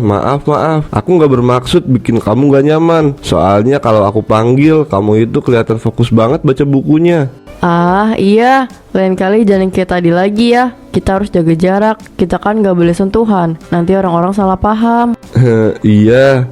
Maaf, aku nggak bermaksud bikin kamu nggak nyaman. Soalnya kalau aku panggil, kamu itu kelihatan fokus banget baca bukunya. Ah iya, lain kali jangan kayak tadi lagi ya. Kita harus jaga jarak, kita kan gak boleh sentuhan. Nanti orang-orang salah paham. Iya,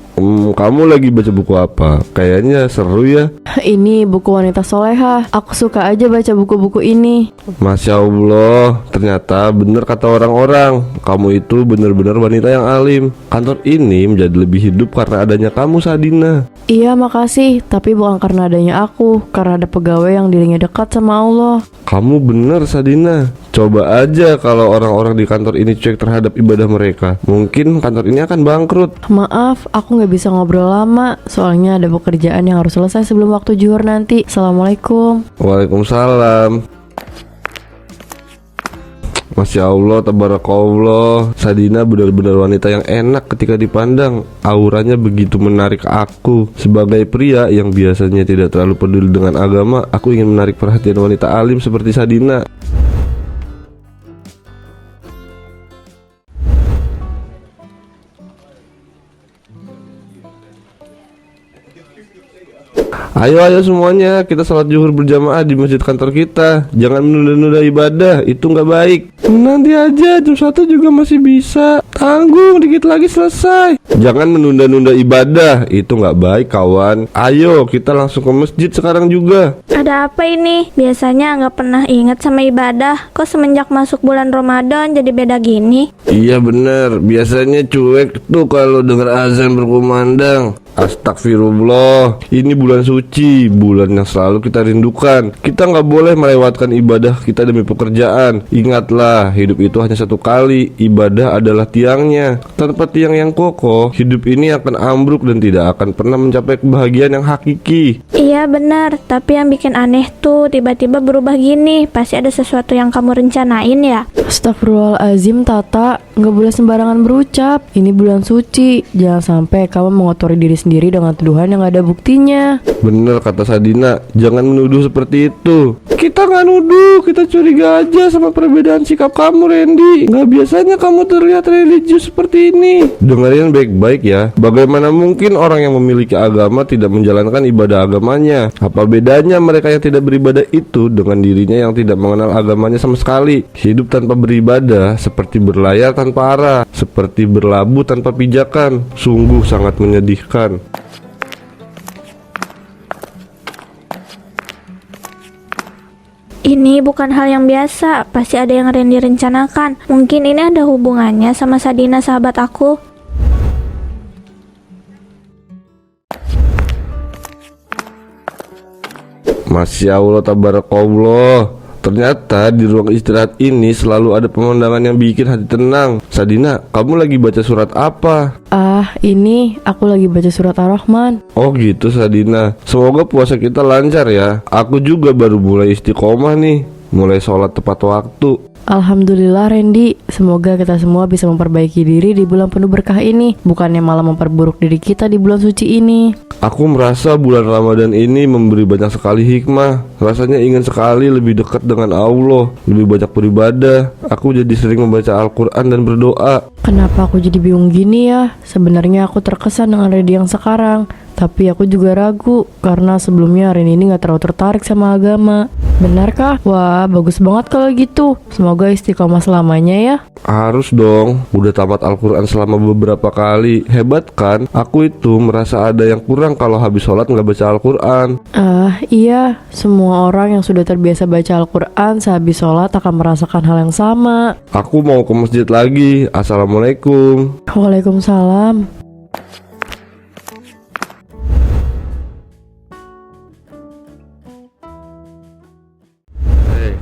kamu lagi baca buku apa? Kayaknya seru ya. Ini buku wanita solehah. Aku suka aja baca buku-buku ini. Masya Allah, ternyata bener kata orang-orang, kamu itu bener-bener wanita yang alim. Kantor ini menjadi lebih hidup karena adanya kamu, Sadina. Iya makasih, tapi bukan karena adanya aku. Karena ada pegawai yang dirinya dekat sama Allah. Kamu bener, Sadina. Coba aja kalau orang-orang di kantor ini cuek terhadap ibadah mereka, mungkin kantor ini akan bangkrut. Maaf, aku gak bisa ngobrol lama. Soalnya ada pekerjaan yang harus selesai sebelum waktu zuhur nanti. Assalamualaikum. Waalaikumsalam. Masya Allah, tabarakallah. Sadina benar-benar wanita yang enak ketika dipandang. Auranya begitu menarik aku. Sebagai pria yang biasanya tidak terlalu peduli dengan agama, aku ingin menarik perhatian wanita alim seperti Sadina. Ayo semuanya, kita sholat zuhur berjamaah di masjid kantor kita. Jangan menunda-nunda ibadah, itu nggak baik. Nanti aja, jam 1 juga masih bisa. Tanggung, dikit lagi selesai. Jangan menunda-nunda ibadah, itu nggak baik kawan. Ayo, kita langsung ke masjid sekarang juga. Ada apa ini? Biasanya nggak pernah ingat sama ibadah. Kok semenjak masuk bulan Ramadan jadi beda gini? Iya bener, biasanya cuek tuh kalau dengar azan berkumandang. Astagfirullah, ini bulan suci, bulan yang selalu kita rindukan. Kita nggak boleh melewatkan ibadah kita demi pekerjaan. Ingatlah, hidup itu hanya satu kali. Ibadah adalah tiangnya. Tanpa tiang yang kokoh, hidup ini akan ambruk dan tidak akan pernah mencapai kebahagiaan yang hakiki. Iya benar, tapi yang bikin aneh tuh tiba-tiba berubah gini. Pasti ada sesuatu yang kamu rencanain ya? Astagfirullahaladzim Tata, nggak boleh sembarangan berucap. Ini bulan suci, jangan sampai kamu mengotori diri sendiri dengan tuduhan yang gak ada buktinya. Bener kata Sadina, jangan menuduh seperti itu. Kita nggak nuduh, kita curiga aja sama perbedaan sikap kamu, Randy. Nggak biasanya kamu terlihat religius seperti ini. Dengerin baik-baik ya. Bagaimana mungkin orang yang memiliki agama tidak menjalankan ibadah agamanya? Apa bedanya mereka yang tidak beribadah itu dengan dirinya yang tidak mengenal agamanya sama sekali? Hidup tanpa beribadah seperti berlayar tanpa arah, seperti berlabuh tanpa pijakan. Sungguh sangat menyedihkan. Ini bukan hal yang biasa, pasti ada yang Randy rencanakan. Mungkin ini ada hubungannya sama Sadina sahabat aku. Masya Allah, tabarakallah. Ternyata di ruang istirahat ini selalu ada pemandangan yang bikin hati tenang. Sadina, kamu lagi baca surat apa? Ini aku lagi baca surat Ar-Rahman. Oh gitu Sadina. Semoga puasa kita lancar ya. Aku juga baru mulai istiqomah nih. Mulai sholat tepat waktu. Alhamdulillah Randy, semoga kita semua bisa memperbaiki diri di bulan penuh berkah ini, bukannya malah memperburuk diri kita di bulan suci ini. Aku merasa bulan Ramadan ini memberi banyak sekali hikmah. Rasanya ingin sekali lebih dekat dengan Allah, lebih banyak beribadah. Aku jadi sering membaca Al-Quran dan berdoa. Kenapa aku jadi bingung gini ya? Sebenarnya aku terkesan dengan Randy yang sekarang, tapi aku juga ragu karena sebelumnya Randy ini gak terlalu tertarik sama agama. Benarkah? Wah, bagus banget kalau gitu. Semoga istiqomah selamanya ya. Harus dong, udah tamat Al-Quran selama beberapa kali. Hebat kan? Aku itu merasa ada yang kurang kalau habis sholat nggak baca Al-Quran. Iya, semua orang yang sudah terbiasa baca Al-Quran sehabis sholat akan merasakan hal yang sama. Aku mau ke masjid lagi. Assalamualaikum. Waalaikumsalam.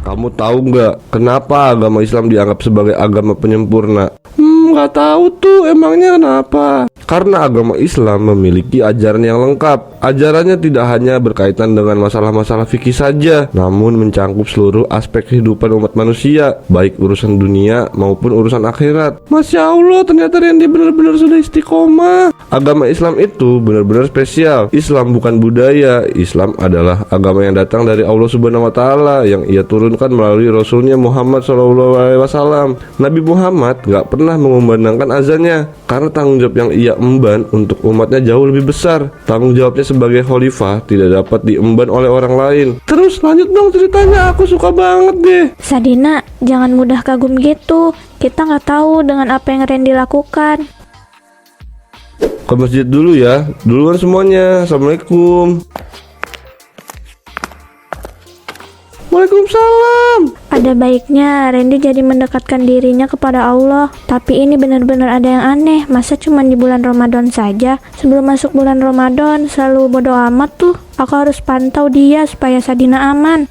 Kamu tahu nggak kenapa agama Islam dianggap sebagai agama penyempurna? Nggak tahu tuh, emangnya kenapa? Karena agama Islam memiliki ajaran yang lengkap. Ajarannya tidak hanya berkaitan dengan masalah-masalah fikih saja, namun mencangkup seluruh aspek kehidupan umat manusia, baik urusan dunia maupun urusan akhirat. Masya Allah, ternyata Randy benar-benar sudah istiqomah. Agama Islam itu benar-benar spesial. Islam bukan budaya. Islam adalah agama yang datang dari Allah Subhanahu wa Ta'ala, yang Ia turunkan melalui Rasulnya Muhammad SAW. Nabi Muhammad gak pernah mengumandangkan azannya, karena tanggung jawab yang Ia emban untuk umatnya jauh lebih besar. Tanggung jawabnya sebagai khalifah tidak dapat diemban oleh orang lain. Terus lanjut dong ceritanya, aku suka banget deh. Sadina, jangan mudah kagum gitu. Kita nggak tahu dengan apa yang Randy lakukan. Ke masjid dulu ya. Duluan semuanya. Assalamualaikum. Waalaikumsalam. Ada baiknya Randy jadi mendekatkan dirinya kepada Allah. Tapi ini benar-benar ada yang aneh. Masa cuma di bulan Ramadan saja? Sebelum masuk bulan Ramadan selalu bodo amat tuh. Aku harus pantau dia supaya Sadina aman.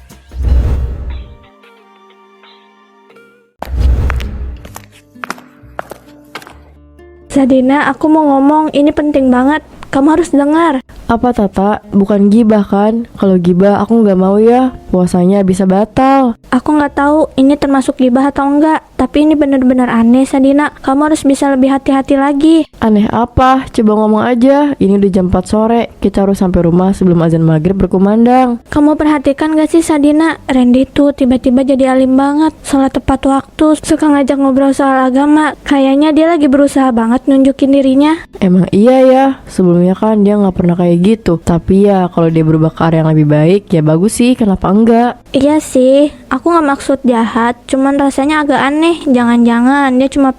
Sadina, aku mau ngomong, ini penting banget. Kamu harus dengar. Apa Tata? Bukan gibah kan? Kalau gibah aku nggak mau ya, puasanya bisa batal. Aku nggak tahu ini termasuk gibah atau enggak. Tapi ini benar-benar aneh, Sadina. Kamu harus bisa lebih hati-hati lagi. Aneh apa? Coba ngomong aja. Ini udah jam 4 sore. Kita harus sampai rumah sebelum azan maghrib berkumandang. Kamu perhatikan gak sih Sadina? Randy tuh tiba-tiba jadi alim banget. Sholat tepat waktu, suka ngajak ngobrol soal agama. Kayaknya dia lagi berusaha banget nunjukin dirinya. Emang iya ya, sebelumnya kan dia nggak pernah kayak gitu. Tapi ya kalau dia berubah ke arah yang lebih baik, ya bagus sih, kenapa enggak? Iya sih, aku gak maksud jahat. Cuman rasanya agak aneh. Jangan-jangan dia cuma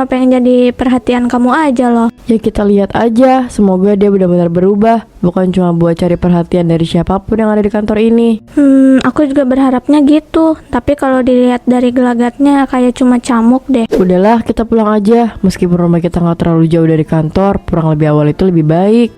pengen jadi perhatian kamu aja loh. Ya kita lihat aja, semoga dia benar-benar berubah. Bukan cuma buat cari perhatian dari siapapun yang ada di kantor ini. Aku juga berharapnya gitu. Tapi kalau dilihat dari gelagatnya kayak cuma camuk deh. Udahlah, kita pulang aja. Meskipun rumah kita nggak terlalu jauh dari kantor, pulang lebih awal itu lebih baik.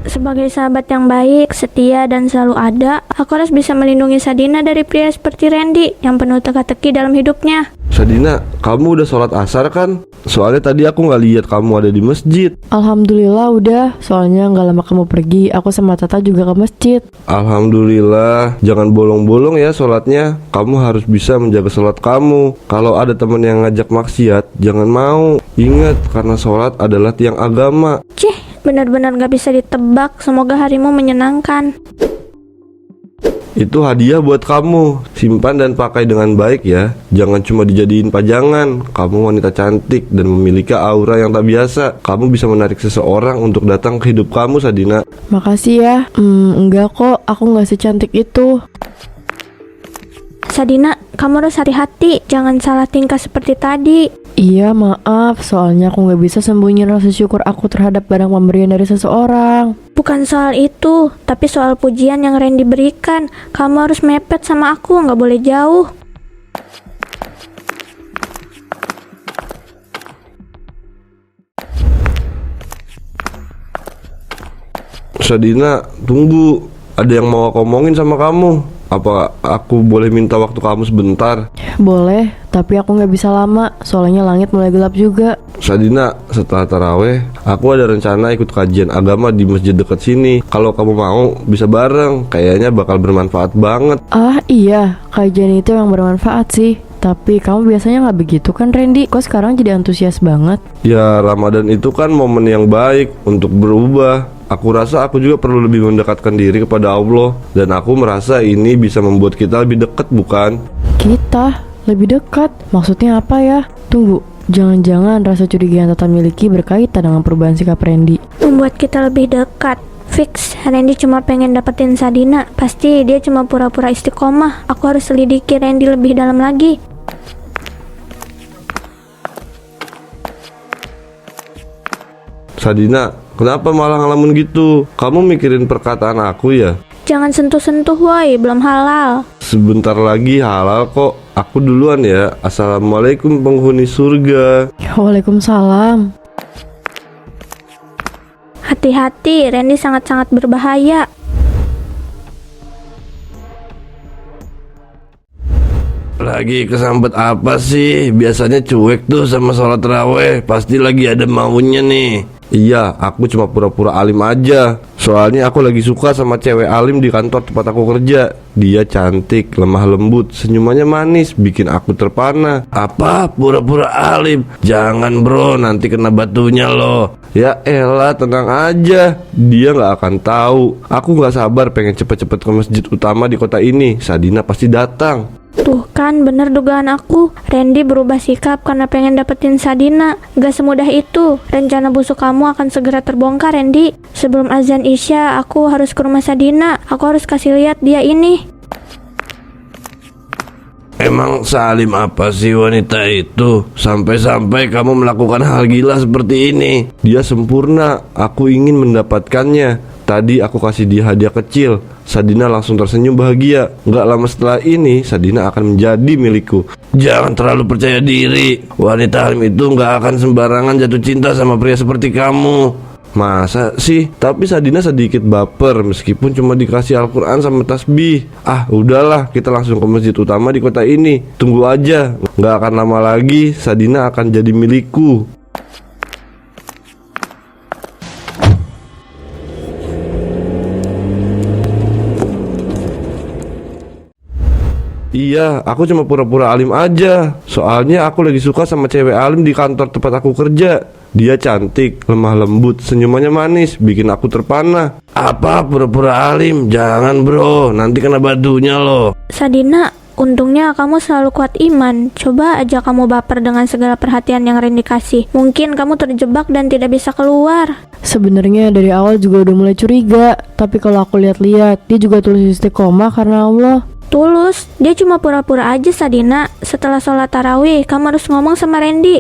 Sebagai sahabat yang baik, setia, dan selalu ada, aku harus bisa melindungi Sadina dari pria seperti Randy yang penuh teka-teki dalam hidupnya. Sadina, kamu udah sholat asar kan? Soalnya tadi aku nggak lihat kamu ada di masjid. Alhamdulillah udah, soalnya nggak lama kamu pergi, aku sama Tata juga ke masjid. Alhamdulillah, jangan bolong-bolong ya sholatnya. Kamu harus bisa menjaga sholat kamu. Kalau ada teman yang ngajak maksiat, jangan mau. Ingat, karena sholat adalah tiang agama. Benar-benar gak bisa ditebak. Semoga harimu menyenangkan. Itu hadiah buat kamu. Simpan dan pakai dengan baik ya. Jangan cuma dijadiin pajangan. Kamu wanita cantik dan memiliki aura yang tak biasa. Kamu bisa menarik seseorang untuk datang ke hidup kamu, Sadina. Makasih ya. Enggak kok, aku nggak secantik itu. Sadina, kamu harus hati-hati. Jangan salah tingkah seperti tadi. Iya maaf, soalnya aku nggak bisa sembunyiin rasa syukur aku terhadap barang pemberian dari seseorang. Bukan soal itu, tapi soal pujian yang Randy berikan. Kamu harus mepet sama aku, nggak boleh jauh. Sadina, tunggu. Ada yang mau aku omongin sama kamu. Apa aku boleh minta waktu kamu sebentar? Boleh, tapi aku nggak bisa lama, soalnya langit mulai gelap juga. Sadina, setelah taraweh, aku ada rencana ikut kajian agama di masjid dekat sini. Kalau kamu mau, bisa bareng. Kayaknya bakal bermanfaat banget. Ah iya, kajian itu yang bermanfaat sih. Tapi kamu biasanya nggak begitu kan Randy? Kok sekarang jadi antusias banget? Ya, Ramadan itu kan momen yang baik untuk berubah. Aku rasa aku juga perlu lebih mendekatkan diri kepada Allah. Dan aku merasa ini bisa membuat kita lebih dekat, bukan? Kita? Lebih dekat? Maksudnya apa ya? Tunggu, jangan-jangan rasa curiga yang Tata miliki berkaitan dengan perubahan sikap Randy. Membuat kita lebih dekat. Fix, Randy cuma pengen dapetin Sadina. Pasti dia cuma pura-pura istiqomah. Aku harus selidiki Randy lebih dalam lagi. Sadina, kenapa malah ngelamun gitu? Kamu mikirin perkataan aku ya? Jangan sentuh-sentuh woi, belum halal. Sebentar lagi halal kok. Aku duluan ya. Assalamualaikum penghuni surga. Waalaikumsalam. Hati-hati, Randy sangat-sangat berbahaya. Lagi kesambet apa sih? Biasanya cuek tuh sama sholat raweh. Pasti lagi ada maunya nih. Iya, aku cuma pura-pura alim aja. Soalnya aku lagi suka sama cewek alim di kantor tempat aku kerja. Dia cantik, lemah lembut, senyumannya manis, bikin aku terpana. Apa? Pura-pura alim? Jangan bro, nanti kena batunya loh. Ya elah, tenang aja. Dia gak akan tahu. Aku gak sabar pengen cepet-cepet ke masjid utama di kota ini. Sadina pasti datang. Tuh kan bener dugaan aku, Randy berubah sikap karena pengen dapetin Sadina. Gak semudah itu. Rencana busuk kamu akan segera terbongkar, Randy. Sebelum azan Isya aku harus ke rumah Sadina. Aku harus kasih lihat dia ini. Emang salim apa sih wanita itu? Sampai-sampai kamu melakukan hal gila seperti ini. Dia sempurna, aku ingin mendapatkannya. Tadi aku kasih dia hadiah kecil. Sadina langsung tersenyum bahagia. Gak lama setelah ini Sadina akan menjadi milikku. Jangan terlalu percaya diri. Wanita alim itu gak akan sembarangan jatuh cinta sama pria seperti kamu. Masa sih? Tapi Sadina sedikit baper meskipun cuma dikasih Al-Quran sama tasbih. Ah udahlah, kita langsung ke masjid utama di kota ini. Tunggu aja, gak akan lama lagi Sadina akan jadi milikku. Iya, aku cuma pura-pura alim aja. Soalnya aku lagi suka sama cewek alim di kantor tempat aku kerja. Dia cantik, lemah lembut, senyumannya manis, bikin aku terpana. Apa pura-pura alim? Jangan bro, nanti kena batunya loh. Sadina, untungnya kamu selalu kuat iman. Coba aja kamu baper dengan segala perhatian yang Randy kasih. Mungkin kamu terjebak dan tidak bisa keluar. Sebenarnya dari awal juga udah mulai curiga, tapi kalau aku lihat-lihat, dia juga tulus istiqomah karena Allah. Tulus, dia cuma pura-pura aja Sadina. Setelah sholat tarawih, kamu harus ngomong sama Randy.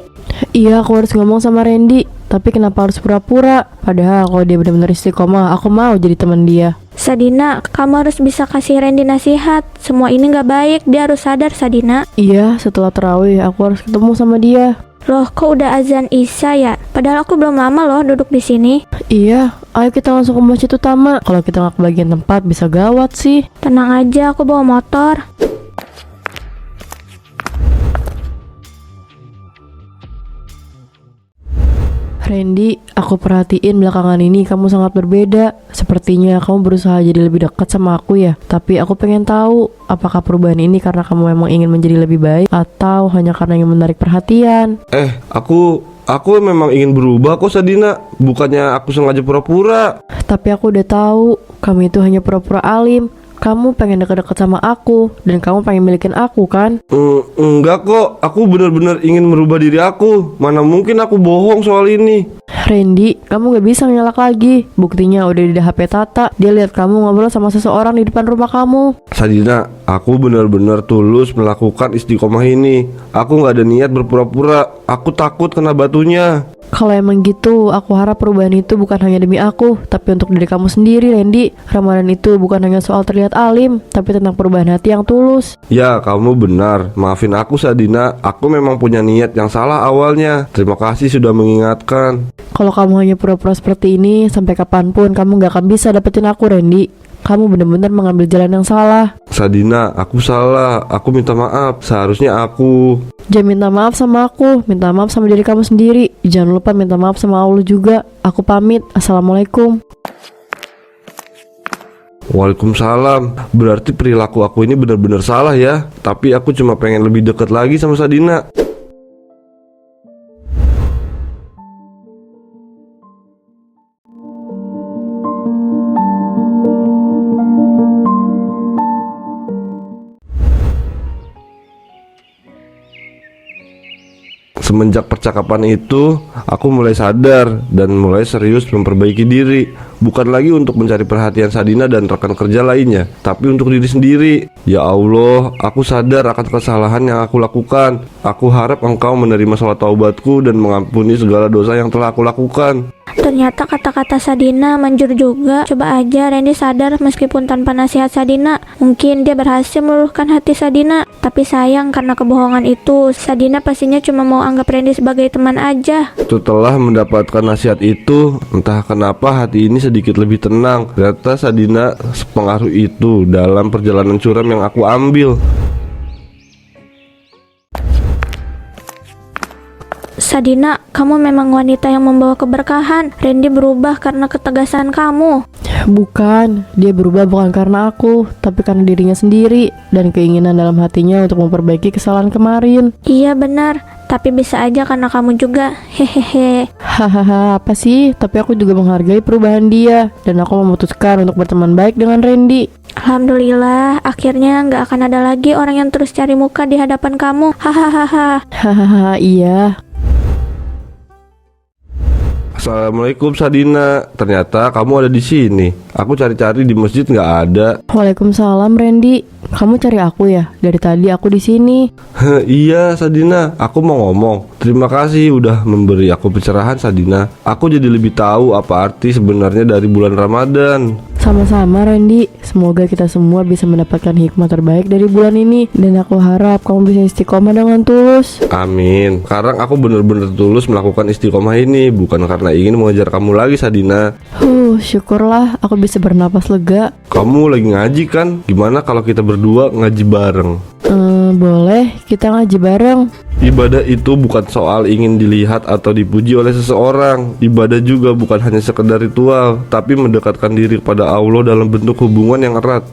Iya, aku harus ngomong sama Randy. Tapi kenapa harus pura-pura? Padahal kalau dia benar-benar istiqomah, aku mau jadi teman dia. Sadina, kamu harus bisa kasih Randy nasihat. Semua ini gak baik, dia harus sadar Sadina. Iya, setelah tarawih aku harus ketemu sama dia. Loh, kok udah azan Isya ya? Padahal aku belum lama loh duduk di sini. Iya, ayo kita langsung ke masjid utama. Kalau kita nggak kebagian tempat bisa gawat sih. Tenang aja, aku bawa motor. Randy, aku perhatiin belakangan ini kamu sangat berbeda. Sepertinya kamu berusaha jadi lebih dekat sama aku ya. Tapi aku pengen tahu, apakah perubahan ini karena kamu memang ingin menjadi lebih baik atau hanya karena ingin menarik perhatian? Aku memang ingin berubah kok Sadina. Bukannya aku sengaja pura-pura. Tapi aku udah tahu, kamu itu hanya pura-pura alim. Kamu pengen deket-deket sama aku dan kamu pengen milikin aku kan? Enggak kok, aku benar-benar ingin merubah diri aku. Mana mungkin aku bohong soal ini. Randy, kamu gak bisa nyalak lagi. Buktinya udah di HP Tata. Dia lihat kamu ngobrol sama seseorang di depan rumah kamu. Sadina, aku benar-benar tulus melakukan istiqomah ini. Aku gak ada niat berpura-pura. Aku takut kena batunya. Kalau emang gitu, aku harap perubahan itu bukan hanya demi aku, tapi untuk diri kamu sendiri, Randy. Ramadan itu bukan hanya soal terlihat alim, tapi tentang perubahan hati yang tulus. Ya, kamu benar. Maafin aku Sadina. Aku memang punya niat yang salah awalnya. Terima kasih sudah mengingatkan. Kalau kamu hanya pura-pura seperti ini, sampai kapanpun kamu gak akan bisa dapetin aku, Randy. Kamu benar-benar mengambil jalan yang salah. Sadina, aku salah. Aku minta maaf. Seharusnya aku... Jangan minta maaf sama aku, minta maaf sama diri kamu sendiri. Jangan lupa minta maaf sama Allah juga. Aku pamit. Assalamualaikum. Waalaikumsalam. Berarti perilaku aku ini benar-benar salah ya. Tapi aku cuma pengen lebih dekat lagi sama Sadina. Semenjak percakapan itu, aku mulai sadar dan mulai serius memperbaiki diri. Bukan lagi untuk mencari perhatian Sadina dan rekan kerja lainnya, tapi untuk diri sendiri. Ya Allah, aku sadar akan kesalahan yang aku lakukan. Aku harap Engkau menerima salat taubatku dan mengampuni segala dosa yang telah aku lakukan. Ternyata kata-kata Sadina manjur juga. Coba aja Randy sadar meskipun tanpa nasihat Sadina. Mungkin dia berhasil meluluhkan hati Sadina. Tapi sayang karena kebohongan itu, Sadina pastinya cuma mau anggap Randy sebagai teman aja. Setelah mendapatkan nasihat itu, entah kenapa hati ini sedikit lebih tenang. Ternyata Sadina sepengaruh itu dalam perjalanan curam yang aku ambil. Sadina, kamu memang wanita yang membawa keberkahan. Randy berubah karena ketegasan kamu. Bukan, dia berubah bukan karena aku, tapi karena dirinya sendiri dan keinginan dalam hatinya untuk memperbaiki kesalahan kemarin. Iya benar, tapi bisa aja karena kamu juga. Hehehe. Hahaha, apa sih? Tapi aku juga menghargai perubahan dia dan aku memutuskan untuk berteman baik dengan Randy. Alhamdulillah, akhirnya nggak akan ada lagi orang yang terus cari muka di hadapan kamu. Hahaha. Hahaha, iya. Assalamualaikum Sadina, ternyata kamu ada di sini. Aku cari-cari di masjid nggak ada. Waalaikumsalam Randy. Kamu cari aku ya? Dari tadi aku di sini. Iya Sadina, aku mau ngomong. Terima kasih udah memberi aku pencerahan Sadina. Aku jadi lebih tahu apa arti sebenarnya dari bulan Ramadan. Sama-sama Randy. Semoga kita semua bisa mendapatkan hikmah terbaik dari bulan ini. Dan aku harap kamu bisa istiqomah dengan tulus. Amin. Sekarang aku benar-benar tulus melakukan istiqomah ini, bukan karena ingin mengejar kamu lagi Sadina. Syukurlah aku bisa bernapas lega. Kamu lagi ngaji kan? Gimana kalau kita berdua ngaji bareng? Boleh, kita ngaji bareng. Ibadah itu bukan soal ingin dilihat atau dipuji oleh seseorang. Ibadah juga bukan hanya sekedar ritual, tapi mendekatkan diri kepada Allah dalam bentuk hubungan yang erat.